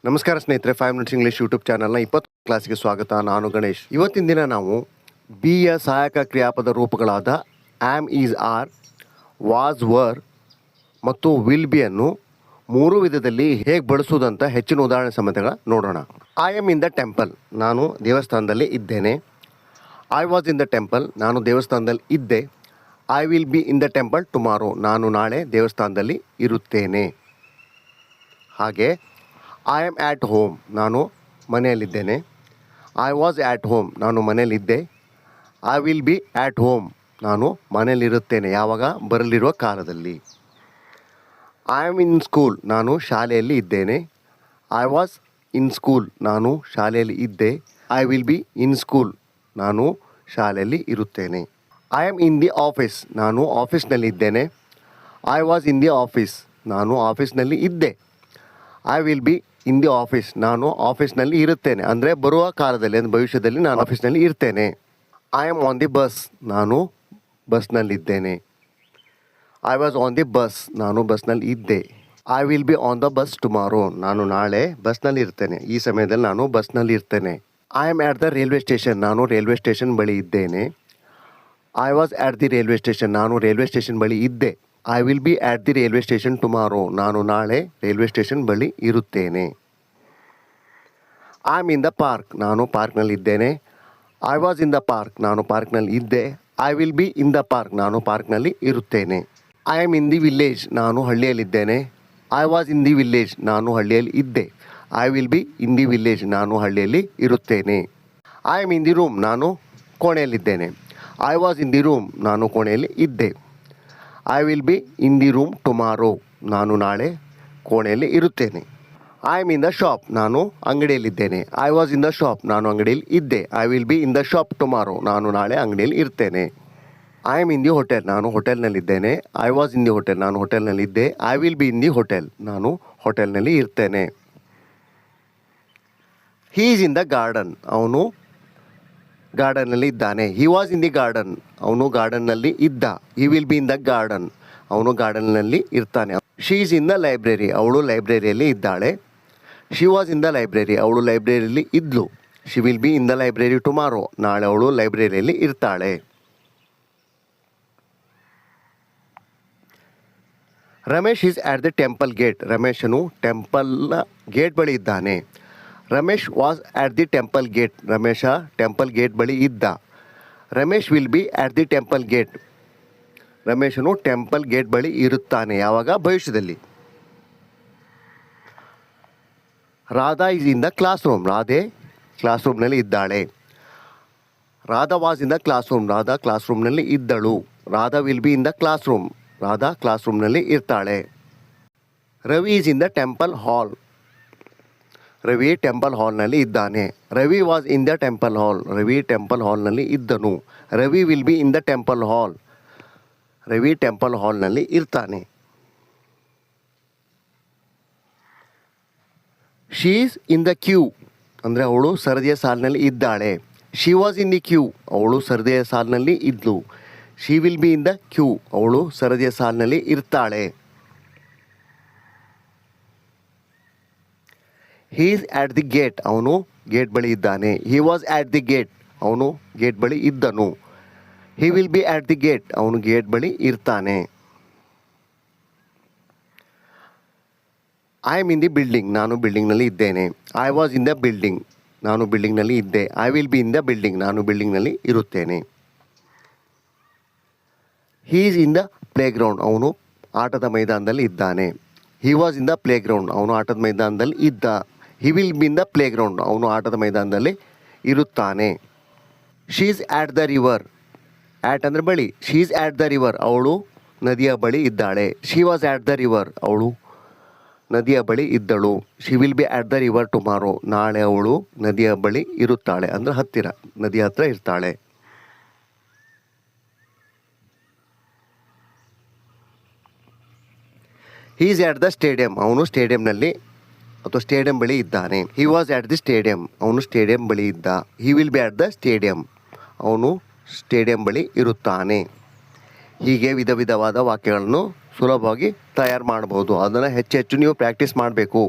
ನಮಸ್ಕಾರ ಸ್ನೇಹಿತರೆ, 5 minutes English YouTube ಚಾನಲ್ನ 20 ಕ್ಲಾಸ್ಗೆ ಸ್ವಾಗತ. ನಾನು ಗಣೇಶ್. ಇವತ್ತಿನ ದಿನ ನಾವು ಬಿಯ ಸಹಾಯಕ ಕ್ರಿಯಾಪದ ರೂಪಗಳಾದ am, is, are, was, were ಮತ್ತು ವಿಲ್ ಬಿಯನ್ನು 3 ವಿಧದಲ್ಲಿ ಹೇಗೆ ಬಳಸುವುದಂತ ಹೆಚ್ಚಿನ ಉದಾಹರಣೆ ಸಮೇತ ನೋಡೋಣ. I am in the temple, ನಾನು ದೇವಸ್ಥಾನದಲ್ಲಿ ಇದ್ದೇನೆ. I was in the temple, ನಾನು ದೇವಸ್ಥಾನದಲ್ಲಿ ಇದ್ದೆ. I will be in the temple tomorrow, ನಾನು ನಾಳೆ ದೇವಸ್ಥಾನದಲ್ಲಿ ಇರುತ್ತೇನೆ. ಹಾಗೆ ಐ ಆಮ್ ಆ್ಯಟ್ ಹೋಮ್, ನಾನು ಮನೆಯಲ್ಲಿದ್ದೇನೆ. ಐ ವಾಸ್ ಆ್ಯಟ್ ಹೋಮ್, ನಾನು ಮನೆಯಲ್ಲಿದ್ದೆ. I will be at home, ನಾನು ಮನೆಯಲ್ಲಿರುತ್ತೇನೆ ಯಾವಾಗ, ಬರಲಿರುವ ಕಾಲದಲ್ಲಿ. ಐ ಆಮ್ ಇನ್ ಸ್ಕೂಲ್, ನಾನು ಶಾಲೆಯಲ್ಲಿ ಇದ್ದೇನೆ. ಐ ವಾಸ್ ಇನ್ ಸ್ಕೂಲ್, ನಾನು ಶಾಲೆಯಲ್ಲಿ ಇದ್ದೆ. I will be in school, ನಾನು ಶಾಲೆಯಲ್ಲಿ ಇರುತ್ತೇನೆ. I am in the office, ನಾನು ಆಫೀಸ್ನಲ್ಲಿ ಇದ್ದೇನೆ. I was in the office, ನಾನು ಆಫೀಸ್ನಲ್ಲಿ ಇದ್ದೆ. I will be in the office, ನಾನು ಆಫೀಸ್ನಲ್ಲಿ ಇರುತ್ತೇನೆ. ಅಂದರೆ ಬರುವ ಕಾಲದಲ್ಲಿ, ಅಂದರೆ ಭವಿಷ್ಯದಲ್ಲಿ ನಾನು ಆಫೀಸ್ನಲ್ಲಿ ಇರ್ತೇನೆ. I am on the bus, ನಾನು ಬಸ್ನಲ್ಲಿದ್ದೇನೆ. I was on the bus, ನಾನು ಬಸ್ನಲ್ಲಿ ಇದ್ದೆ. I will be on the bus tomorrow, ನಾನು ನಾಳೆ ಬಸ್ನಲ್ಲಿ ಇರ್ತೇನೆ. ಈ ಸಮಯದಲ್ಲಿ ನಾನು ಬಸ್ನಲ್ಲಿ ಇರ್ತೇನೆ. I am at the railway station, ನಾನು ರೈಲ್ವೆ ಸ್ಟೇಷನ್ ಬಳಿ ಇದ್ದೇನೆ. I was at the railway station, ನಾನು ರೈಲ್ವೆ ಸ್ಟೇಷನ್ ಬಳಿ ಇದ್ದೆ. I will be at the railway station tomorrow, ನಾನು ನಾಳೆ ರೈಲ್ವೆ ಸ್ಟೇಷನ್ ಬಳಿ ಇರುತ್ತೇನೆ. I am in the park, ನಾನು ಪಾರ್ಕ್ನಲ್ಲಿದ್ದೇನೆ. I was in the park, ನಾನು ಪಾರ್ಕ್ನಲ್ಲಿ ಇದ್ದೆ. I will be in the park, ನಾನು ಪಾರ್ಕ್ನಲ್ಲಿ ಇರುತ್ತೇನೆ. I am in the village, ನಾನು ಹಳ್ಳಿಯಲ್ಲಿದ್ದೇನೆ. I was in the village, ನಾನು ಹಳ್ಳಿಯಲ್ಲಿ ಇದ್ದೆ. I will be in the village, ನಾನು ಹಳ್ಳಿಯಲ್ಲಿ ಇರುತ್ತೇನೆ. I am in the room, ನಾನು ಕೋಣೆಯಲ್ಲಿದ್ದೇನೆ. I was in the room, ನಾನು ಕೋಣೆಯಲ್ಲಿ ಇದ್ದೆ. I will be in the room tomorrow, ನಾನು ನಾಳೆ ಕೋಣೆಯಲ್ಲಿ ಇರುತ್ತೇನೆ. I am in the shop, ನಾನು ಅಂಗಡಿಯಲ್ಲಿದ್ದೇನೆ. I was in the shop, ನಾನು ಅಂಗಡಿಯಲ್ಲಿ ಇದ್ದೆ. I will be in the shop tomorrow, ನಾನು ನಾಳೆ ಅಂಗಡಿಯಲ್ಲಿ ಇರ್ತೇನೆ. I am in the hotel, ನಾನು ಹೋಟೆಲ್ನಲ್ಲಿದ್ದೇನೆ. I was in the hotel, ನಾನು ಹೋಟೆಲ್ನಲ್ಲಿದ್ದೆ. I will be in the hotel, ನಾನು ಹೋಟೆಲ್ನಲ್ಲಿ ಇರ್ತೇನೆ. He is in the garden, ಅವನು ಗಾರ್ಡನ್ನಲ್ಲಿ ಇದ್ದಾನೆ. He was in the garden, ಅವನು ಗಾರ್ಡನ್ನಲ್ಲಿ ಇದ್ದ. He will be in the garden, ಅವನು ಗಾರ್ಡನ್ನಲ್ಲಿ ಇರ್ತಾನೆ. She is in the library, ಅವಳು ಲೈಬ್ರರಿಯಲ್ಲಿ ಇದ್ದಾಳೆ. She was in the library, ಅವಳು ಲೈಬ್ರರಿಯಲ್ಲಿ ಇದ್ಲು. She will be in the library tomorrow, ನಾಳೆ ಅವಳು ಲೈಬ್ರರಿಯಲ್ಲಿ ಇರ್ತಾಳೆ. Ramesh is at the temple gate, ರಮೇಶನು ಟೆಂಪಲ್ನ ಗೇಟ್ ಬಳಿ ಇದ್ದಾನೆ. Ramesh was at the temple gate, Ramesha temple gate ಬಳಿ ಇದ್ದ. Ramesh will be at the temple gate, ರಮೇಶನು ಟೆಂಪಲ್ ಗೇಟ್ ಬಳಿ ಇರುತ್ತಾನೆ ಯಾವಾಗ, ಭವಿಷ್ಯದಲ್ಲಿ. Radha is in the classroom, Radhe ಕ್ಲಾಸ್ ರೂಮ್ನಲ್ಲಿ ಇದ್ದಾಳೆ. Radha was in the classroom, Radha ಕ್ಲಾಸ್ ರೂಮ್ನಲ್ಲಿ ಇದ್ದಳು. Radha will be in the classroom, Radha ಕ್ಲಾಸ್ ರೂಮ್ನಲ್ಲಿ ಇರ್ತಾಳೆ. Ravi is in the temple hall, Ravi temple ಹಾಲ್ನಲ್ಲಿ ಇದ್ದಾನೆ. Ravi was in the temple hall, Ravi temple ಹಾಲ್ನಲ್ಲಿ ಇದ್ದನು. Ravi will be in the temple hall, Ravi temple ಹಾಲ್ನಲ್ಲಿ ಇರ್ತಾನೆ. She is in the queue, ಅಂದರೆ ಅವಳು ಸರದಿಯ ಸಾಲಿನಲ್ಲಿ ಇದ್ದಾಳೆ. She was in the queue, ಅವಳು ಸರದಿಯ ಸಾಲಿನಲ್ಲಿ ಇದ್ಲು. She will be in the queue, ಅವಳು ಸರದಿಯ ಸಾಲಿನಲ್ಲಿ ಇರ್ತಾಳೆ. He is at the gate, ಅವನು ಗೇಟ್ ಬಳಿ ಇದ್ದಾನೆ. He was at the gate, ಅವನು ಗೇಟ್ ಬಳಿ ಇದ್ದನು. He will be at the gate, ಅವನು ಗೇಟ್ ಬಳಿ ಇರ್ತಾನೆ. I am in the building, ನಾನು ಬಿಲ್ಡಿಂಗ್ನಲ್ಲಿ ಇದ್ದೇನೆ. I was in the building, ನಾನು ಬಿಲ್ಡಿಂಗ್ನಲ್ಲಿ ಇದ್ದೆ. I will be in the building, ನಾನು ಬಿಲ್ಡಿಂಗ್ನಲ್ಲಿ ಇರುತ್ತೇನೆ. He is in the playground, ಅವನು ಆಟದ ಮೈದಾನದಲ್ಲಿ ಇದ್ದಾನೆ. He was in the playground, ಅವನು ಆಟದ ಮೈದಾನದಲ್ಲಿ ಇದ್ದ. He will be in the playground, ಅವನು ಆಟದ ಮೈದಾನದಲ್ಲಿ ಇರುತ್ತಾನೆ. She is at the river, at ಅಂದರೆ ಬಳಿ. She is at the river, ಅವಳು ನದಿಯ ಬಳಿ ಇದ್ದಾಳೆ. She was at the river, ಅವಳು ನದಿಯ ಬಳಿ ಇದ್ದಳು. She will be at the river tomorrow, ನಾಳೆ ಅವಳು ನದಿಯ ಬಳಿ ಇರುತ್ತಾಳೆ, ಅಂದರೆ ಹತ್ತಿರ, ನದಿಯ ಹತ್ರ ಇರ್ತಾಳೆ. He is at the stadium, ಅವನು ಸ್ಟೇಡಿಯಂನಲ್ಲಿ ಅಥವಾ ಸ್ಟೇಡಿಯಂ ಬಳಿ ಇದ್ದಾನೆ. He was at the stadium, ಅವನು ಸ್ಟೇಡಿಯಂ ಬಳಿ ಇದ್ದ. He will be at the stadium, ಅವನು ಸ್ಟೇಡಿಯಂ ಬಳಿ ಇರುತ್ತಾನೆ. ಹೀಗೆ ವಿಧ ವಿಧವಾದ ವಾಕ್ಯಗಳನ್ನು ಸುಲಭವಾಗಿ ತಯಾರು ಮಾಡಬಹುದು. ಅದನ್ನು ಹೆಚ್ಚು ನೀವು ಪ್ರಾಕ್ಟೀಸ್ ಮಾಡಬೇಕು.